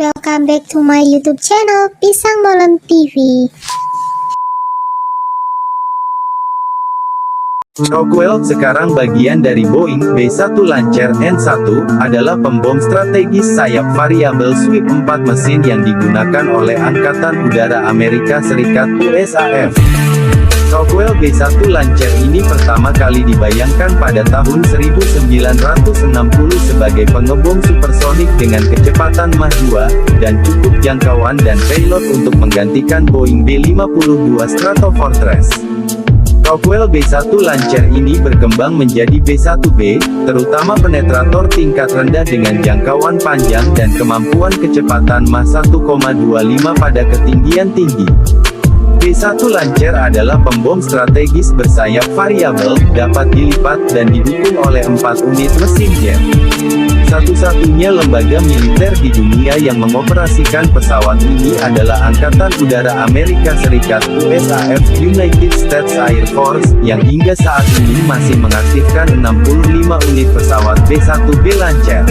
welcome back to my YouTube channel Pisang Molen TV. Rockwell, sekarang bagian dari Boeing B-1 Lancer N-1, adalah pembom strategis sayap variabel sweep 4 mesin yang digunakan oleh Angkatan Udara Amerika Serikat USAF. Rockwell B-1 Lancer ini pertama kali dibayangkan pada tahun 1960 sebagai pengebom supersonik dengan kecepatan Mach 2, dan cukup jangkauan dan payload untuk menggantikan Boeing B-52 Stratofortress. Rockwell B-1 Lancer ini berkembang menjadi B-1B, terutama penetrator tingkat rendah dengan jangkauan panjang dan kemampuan kecepatan Mach 1,25 pada ketinggian tinggi. B-1 Lancer adalah pembom strategis bersayap variabel, dapat dilipat dan didukung oleh 4 unit mesin jet. Satu-satunya lembaga militer di dunia yang mengoperasikan pesawat ini adalah Angkatan Udara Amerika Serikat USAF United States Air Force, yang hingga saat ini masih mengaktifkan 65 unit pesawat B-1B Lancer.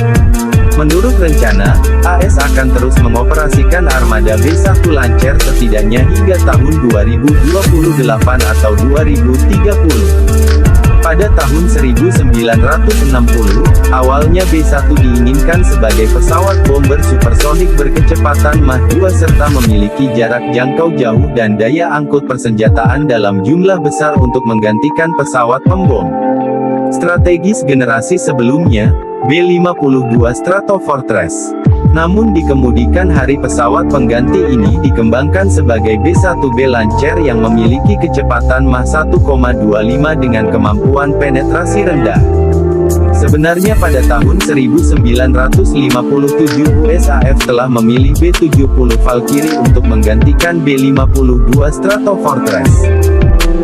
Menurut rencana, AS akan terus mengoperasikan armada B-1 Lancer setidaknya hingga tahun 2028 atau 2030. Pada tahun 1960, awalnya B-1 diinginkan sebagai pesawat bomber supersonik berkecepatan Mach 2 serta memiliki jarak jangkau jauh dan daya angkut persenjataan dalam jumlah besar untuk menggantikan pesawat pembom strategis generasi sebelumnya, B-52 Stratofortress. Namun dikemudikan hari pesawat pengganti ini dikembangkan sebagai B-1B Lancer yang memiliki kecepatan Mach 1,25 dengan kemampuan penetrasi rendah. Sebenarnya pada tahun 1957 USAF telah memilih B-70 Valkyrie untuk menggantikan B-52 Stratofortress.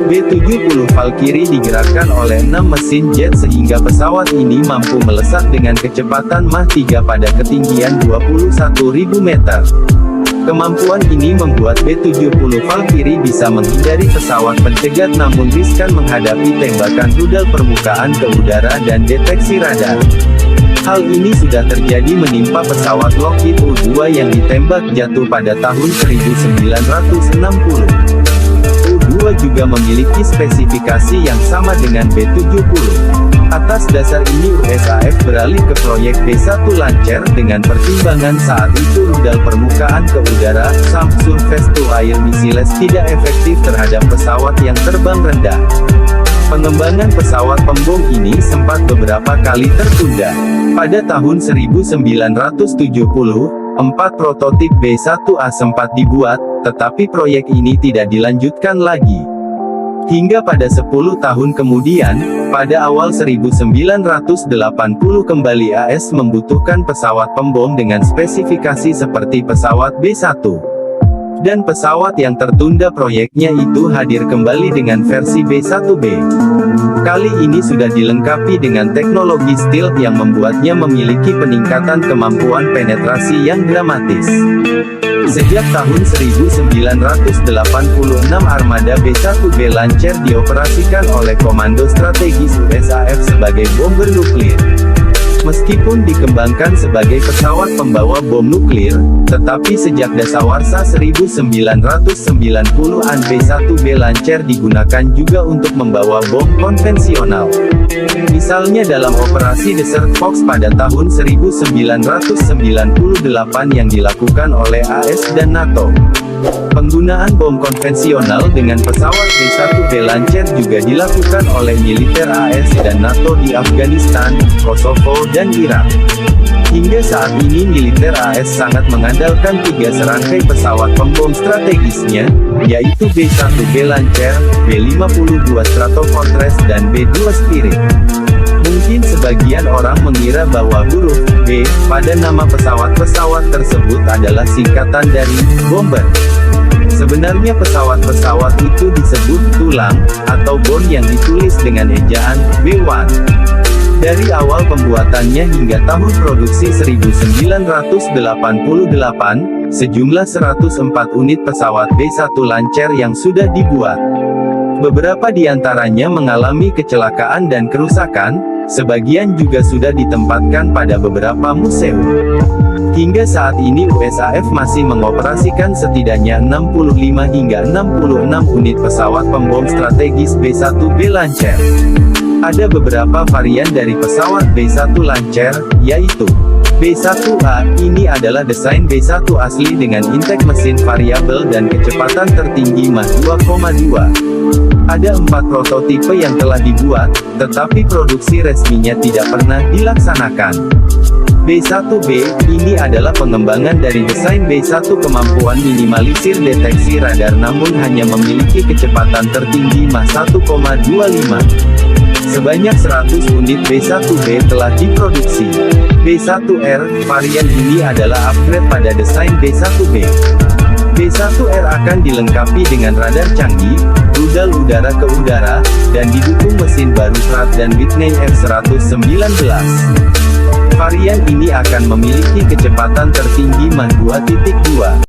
B-70 Valkyrie digerakkan oleh 6 mesin jet sehingga pesawat ini mampu melesat dengan kecepatan Mach 3 pada ketinggian 21.000 meter. Kemampuan ini membuat B-70 Valkyrie bisa menghindari pesawat pencegat namun riskan menghadapi tembakan rudal permukaan ke udara dan deteksi radar. Hal ini sudah terjadi menimpa pesawat Lockheed U-2 yang ditembak jatuh pada tahun 1960. U-2 juga memiliki spesifikasi yang sama dengan B-70. Atas dasar ini USAF beralih ke proyek B-1 Lancer dengan pertimbangan saat itu rudal permukaan ke udara, SAM Surface to Air Missiles tidak efektif terhadap pesawat yang terbang rendah. Pengembangan pesawat pembom ini sempat beberapa kali tertunda. Pada tahun 1970, 4 prototip B-1A sempat dibuat, tetapi proyek ini tidak dilanjutkan lagi. Hingga pada 10 tahun kemudian, pada awal 1980 kembali AS membutuhkan pesawat pembom dengan spesifikasi seperti pesawat B-1. Dan pesawat yang tertunda proyeknya itu hadir kembali dengan versi B-1B. Kali ini sudah dilengkapi dengan teknologi stealth yang membuatnya memiliki peningkatan kemampuan penetrasi yang dramatis. Sejak tahun 1986 armada B-1B Lancer dioperasikan oleh Komando Strategis USAF sebagai bomber nuklir. Meskipun dikembangkan sebagai pesawat pembawa bom nuklir, tetapi sejak dasawarsa 1990-an B-1B Lancer digunakan juga untuk membawa bom konvensional. Misalnya dalam operasi Desert Fox pada tahun 1998 yang dilakukan oleh AS dan NATO. Penggunaan bom konvensional dengan pesawat B-1B Lancer juga dilakukan oleh militer AS dan NATO di Afghanistan, Kosovo, dan Irak. Hingga saat ini militer AS sangat mengandalkan 3 serangkai pesawat pembom strategisnya, yaitu B-1B Lancer, B-52 Stratofortress dan B-2 Spirit. Mungkin sebagian orang mengira bahwa huruf B pada nama pesawat-pesawat tersebut adalah singkatan dari bomber. Sebenarnya pesawat-pesawat itu disebut tulang, atau bone yang ditulis dengan ejaan B1. Dari awal pembuatannya hingga tahun produksi 1988, sejumlah 104 unit pesawat B-1 Lancer yang sudah dibuat. Beberapa di antaranya mengalami kecelakaan dan kerusakan, sebagian juga sudah ditempatkan pada beberapa museum. Hingga saat ini USAF masih mengoperasikan setidaknya 65 hingga 66 unit pesawat pembom strategis B-1B Lancer. Ada beberapa varian dari pesawat B-1 Lancer, yaitu B-1A. Ini adalah desain B-1 asli dengan intake mesin variabel dan kecepatan tertinggi Mach 2,2. Ada 4 prototipe yang telah dibuat, tetapi produksi resminya tidak pernah dilaksanakan. B-1B, ini adalah pengembangan dari desain B-1 kemampuan minimalisir deteksi radar namun hanya memiliki kecepatan tertinggi Mach 1,25. Sebanyak 100 unit B-1B telah diproduksi. B-1R, varian ini adalah upgrade pada desain B-1B. B-1R akan dilengkapi dengan radar canggih, rudal udara ke udara, dan didukung mesin baru Pratt dan Whitney F119. Varian ini akan memiliki kecepatan tertinggi Mach 2,2.